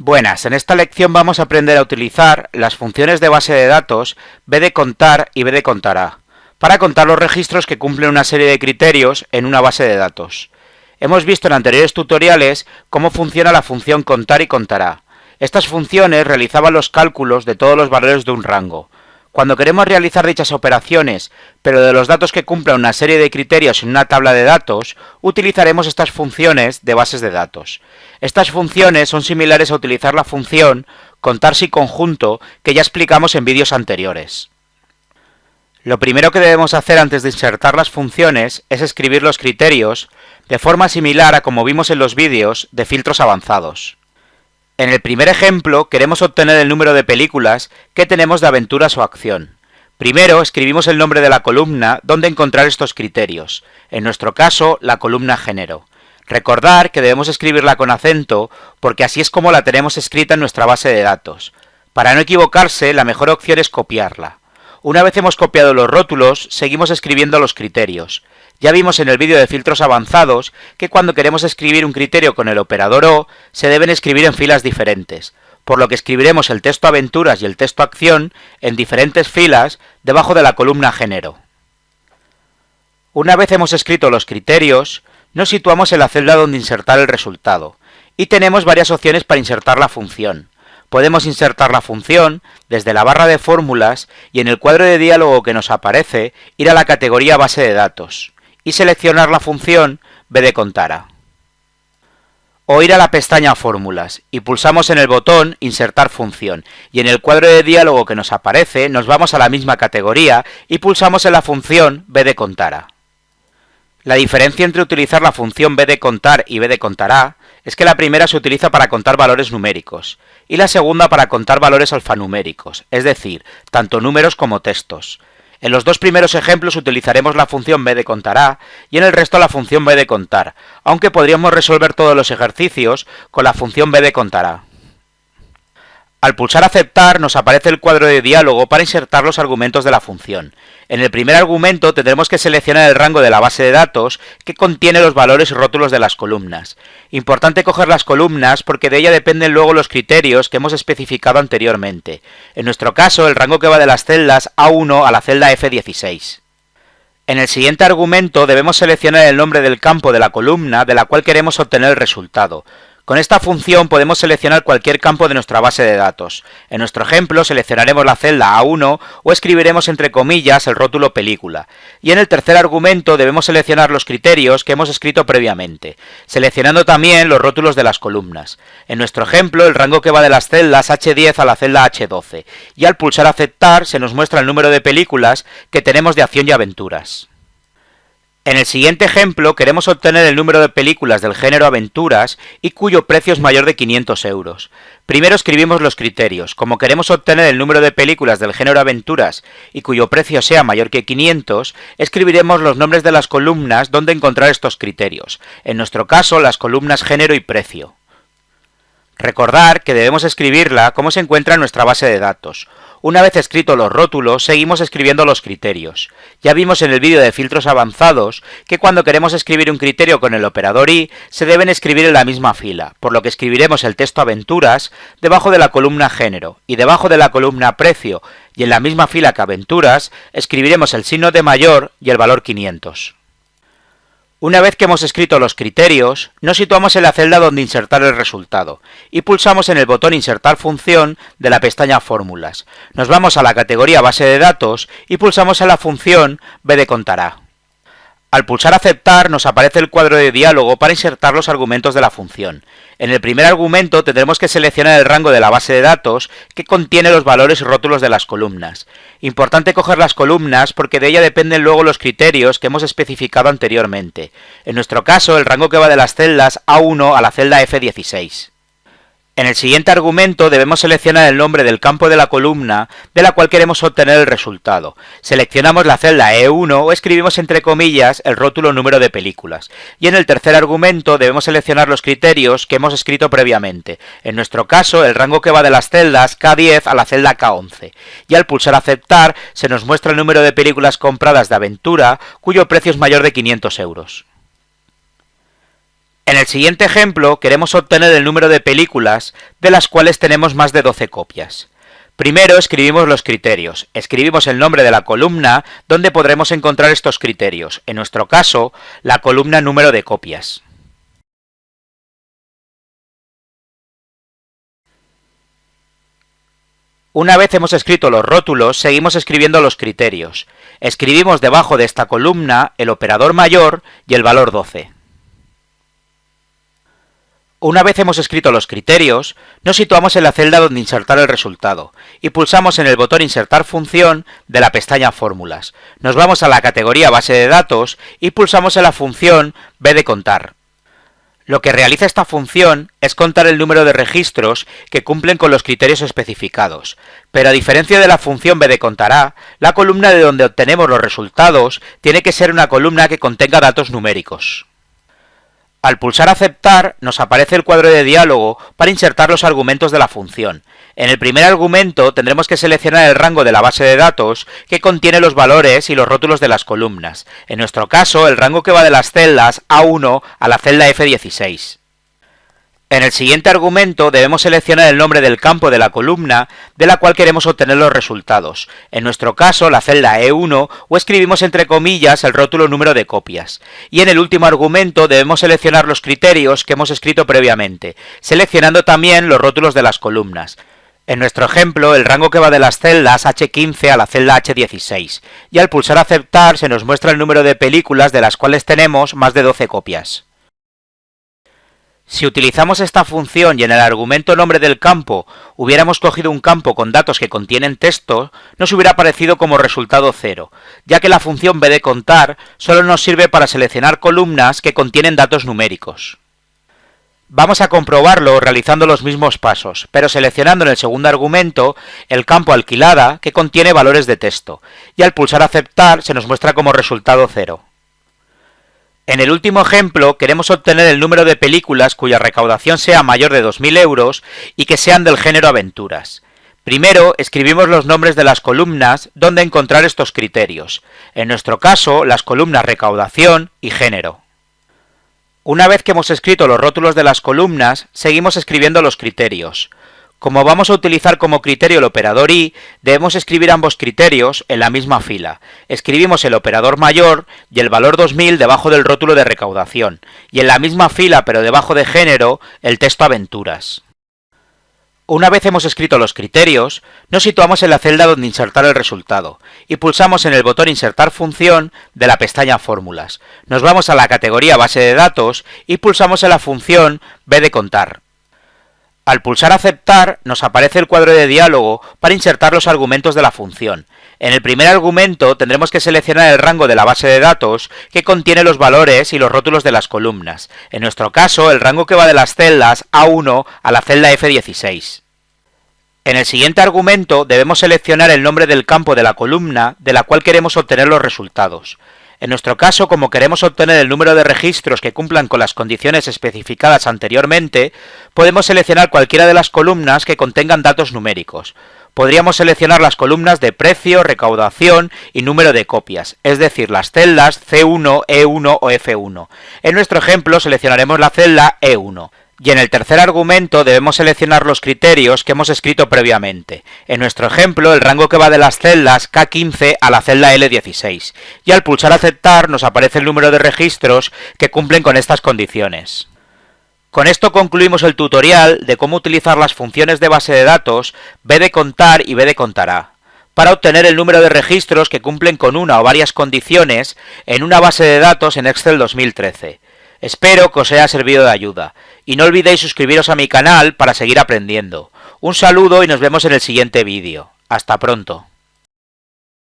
Buenas, en esta lección vamos a aprender a utilizar las funciones de base de datos b de contar y b de contará para contar los registros que cumplen una serie de criterios en una base de datos. Hemos visto en anteriores tutoriales cómo funciona la función contar y contará. Estas funciones realizaban los cálculos de todos los valores de un rango. Cuando queremos realizar dichas operaciones, pero de los datos que cumplan una serie de criterios en una tabla de datos, utilizaremos estas funciones de bases de datos. Estas funciones son similares a utilizar la función contar si conjunto que ya explicamos en vídeos anteriores. Lo primero que debemos hacer antes de insertar las funciones es escribir los criterios de forma similar a como vimos en los vídeos de filtros avanzados. En el primer ejemplo queremos obtener el número de películas que tenemos de aventuras o acción. Primero escribimos el nombre de la columna donde encontrar estos criterios, en nuestro caso la columna género. Recordar que debemos escribirla con acento porque así es como la tenemos escrita en nuestra base de datos. Para no equivocarse, la mejor opción es copiarla. Una vez hemos copiado los rótulos, seguimos escribiendo los criterios. Ya vimos en el vídeo de filtros avanzados que cuando queremos escribir un criterio con el operador O, se deben escribir en filas diferentes, por lo que escribiremos el texto aventuras y el texto acción en diferentes filas debajo de la columna género. Una vez hemos escrito los criterios, nos situamos en la celda donde insertar el resultado, y tenemos varias opciones para insertar la función. Podemos insertar la función desde la barra de fórmulas y en el cuadro de diálogo que nos aparece, ir a la categoría base de datos y seleccionar la función b de contará. O ir a la pestaña fórmulas y pulsamos en el botón insertar función y en el cuadro de diálogo que nos aparece nos vamos a la misma categoría y pulsamos en la función b de contará. La diferencia entre utilizar la función b de contar y b de contará es que la primera se utiliza para contar valores numéricos y la segunda para contar valores alfanuméricos, es decir, tanto números como textos. En los dos primeros ejemplos utilizaremos la función b de contará y en el resto la función b de contar, aunque podríamos resolver todos los ejercicios con la función b de contará. Al pulsar aceptar nos aparece el cuadro de diálogo para insertar los argumentos de la función. En el primer argumento tendremos que seleccionar el rango de la base de datos que contiene los valores y rótulos de las columnas. Importante coger las columnas porque de ella dependen luego los criterios que hemos especificado anteriormente. En nuestro caso el rango que va de las celdas A1 a la celda F16. En el siguiente argumento debemos seleccionar el nombre del campo de la columna de la cual queremos obtener el resultado. Con esta función podemos seleccionar cualquier campo de nuestra base de datos. En nuestro ejemplo seleccionaremos la celda A1 o escribiremos entre comillas el rótulo película. Y en el tercer argumento debemos seleccionar los criterios que hemos escrito previamente, seleccionando también los rótulos de las columnas. En nuestro ejemplo el rango que va de las celdas H10 a la celda H12 y al pulsar aceptar se nos muestra el número de películas que tenemos de acción y aventuras. En el siguiente ejemplo queremos obtener el número de películas del género aventuras y cuyo precio es mayor de 500 euros. Primero escribimos los criterios. Como queremos obtener el número de películas del género aventuras y cuyo precio sea mayor que 500, escribiremos los nombres de las columnas donde encontrar estos criterios. En nuestro caso, las columnas género y precio. Recordar que debemos escribirla como se encuentra en nuestra base de datos. Una vez escritos los rótulos, seguimos escribiendo los criterios. Ya vimos en el vídeo de filtros avanzados que cuando queremos escribir un criterio con el operador i, se deben escribir en la misma fila, por lo que escribiremos el texto aventuras debajo de la columna género, y debajo de la columna precio, y en la misma fila que aventuras, escribiremos el signo de mayor y el valor 500. Una vez que hemos escrito los criterios, nos situamos en la celda donde insertar el resultado y pulsamos en el botón Insertar función de la pestaña Fórmulas. Nos vamos a la categoría Base de datos y pulsamos en la función b de contará. Al pulsar aceptar nos aparece el cuadro de diálogo para insertar los argumentos de la función. En el primer argumento tendremos que seleccionar el rango de la base de datos que contiene los valores y rótulos de las columnas. Importante coger las columnas porque de ella dependen luego los criterios que hemos especificado anteriormente. En nuestro caso el rango que va de las celdas A1 a la celda F16. En el siguiente argumento debemos seleccionar el nombre del campo de la columna de la cual queremos obtener el resultado. Seleccionamos la celda E1 o escribimos entre comillas el rótulo número de películas. Y en el tercer argumento debemos seleccionar los criterios que hemos escrito previamente. En nuestro caso el rango que va de las celdas K10 a la celda K11. Y al pulsar aceptar se nos muestra el número de películas compradas de aventura cuyo precio es mayor de 500 euros. En el siguiente ejemplo queremos obtener el número de películas de las cuales tenemos más de 12 copias. Primero escribimos los criterios, escribimos el nombre de la columna donde podremos encontrar estos criterios, en nuestro caso, la columna número de copias. Una vez hemos escrito los rótulos, seguimos escribiendo los criterios. Escribimos debajo de esta columna el operador mayor y el valor 12. Una vez hemos escrito los criterios, nos situamos en la celda donde insertar el resultado y pulsamos en el botón Insertar función de la pestaña Fórmulas. Nos vamos a la categoría Base de datos y pulsamos en la función B de contar. Lo que realiza esta función es contar el número de registros que cumplen con los criterios especificados, pero a diferencia de la función B de contará, la columna de donde obtenemos los resultados tiene que ser una columna que contenga datos numéricos. Al pulsar Aceptar, nos aparece el cuadro de diálogo para insertar los argumentos de la función. En el primer argumento tendremos que seleccionar el rango de la base de datos que contiene los valores y los rótulos de las columnas. En nuestro caso, el rango que va de las celdas A1 a la celda F16. En el siguiente argumento debemos seleccionar el nombre del campo de la columna de la cual queremos obtener los resultados, en nuestro caso la celda E1, o escribimos entre comillas el rótulo número de copias. Y en el último argumento debemos seleccionar los criterios que hemos escrito previamente, seleccionando también los rótulos de las columnas. En nuestro ejemplo, el rango que va de las celdas H15 a la celda H16, y al pulsar Aceptar se nos muestra el número de películas de las cuales tenemos más de 12 copias. Si utilizamos esta función y en el argumento nombre del campo hubiéramos cogido un campo con datos que contienen texto, nos hubiera aparecido como resultado 0, ya que la función B de contar solo nos sirve para seleccionar columnas que contienen datos numéricos. Vamos a comprobarlo realizando los mismos pasos, pero seleccionando en el segundo argumento el campo alquilada que contiene valores de texto, y al pulsar Aceptar se nos muestra como resultado 0. En el último ejemplo queremos obtener el número de películas cuya recaudación sea mayor de 2.000 euros y que sean del género aventuras. Primero escribimos los nombres de las columnas donde encontrar estos criterios, en nuestro caso las columnas recaudación y género. Una vez que hemos escrito los rótulos de las columnas, seguimos escribiendo los criterios. Como vamos a utilizar como criterio el operador i, debemos escribir ambos criterios en la misma fila. Escribimos el operador mayor y el valor 2000 debajo del rótulo de recaudación, y en la misma fila pero debajo de género, el texto aventuras. Una vez hemos escrito los criterios, nos situamos en la celda donde insertar el resultado, y pulsamos en el botón Insertar función de la pestaña Fórmulas. Nos vamos a la categoría Base de datos y pulsamos en la función B de contar. Al pulsar Aceptar, nos aparece el cuadro de diálogo para insertar los argumentos de la función. En el primer argumento tendremos que seleccionar el rango de la base de datos que contiene los valores y los rótulos de las columnas. En nuestro caso, el rango que va de las celdas A1 a la celda F16. En el siguiente argumento debemos seleccionar el nombre del campo de la columna de la cual queremos obtener los resultados. En nuestro caso, como queremos obtener el número de registros que cumplan con las condiciones especificadas anteriormente, podemos seleccionar cualquiera de las columnas que contengan datos numéricos. Podríamos seleccionar las columnas de precio, recaudación y número de copias, es decir, las celdas C1, E1 o F1. En nuestro ejemplo seleccionaremos la celda E1. Y en el tercer argumento debemos seleccionar los criterios que hemos escrito previamente. En nuestro ejemplo, el rango que va de las celdas K15 a la celda L16. Y al pulsar Aceptar nos aparece el número de registros que cumplen con estas condiciones. Con esto concluimos el tutorial de cómo utilizar las funciones de base de datos B de contar y B de contará, para obtener el número de registros que cumplen con una o varias condiciones en una base de datos en Excel 2013. Espero que os haya servido de ayuda, y no olvidéis suscribiros a mi canal para seguir aprendiendo. Un saludo y nos vemos en el siguiente vídeo. Hasta pronto.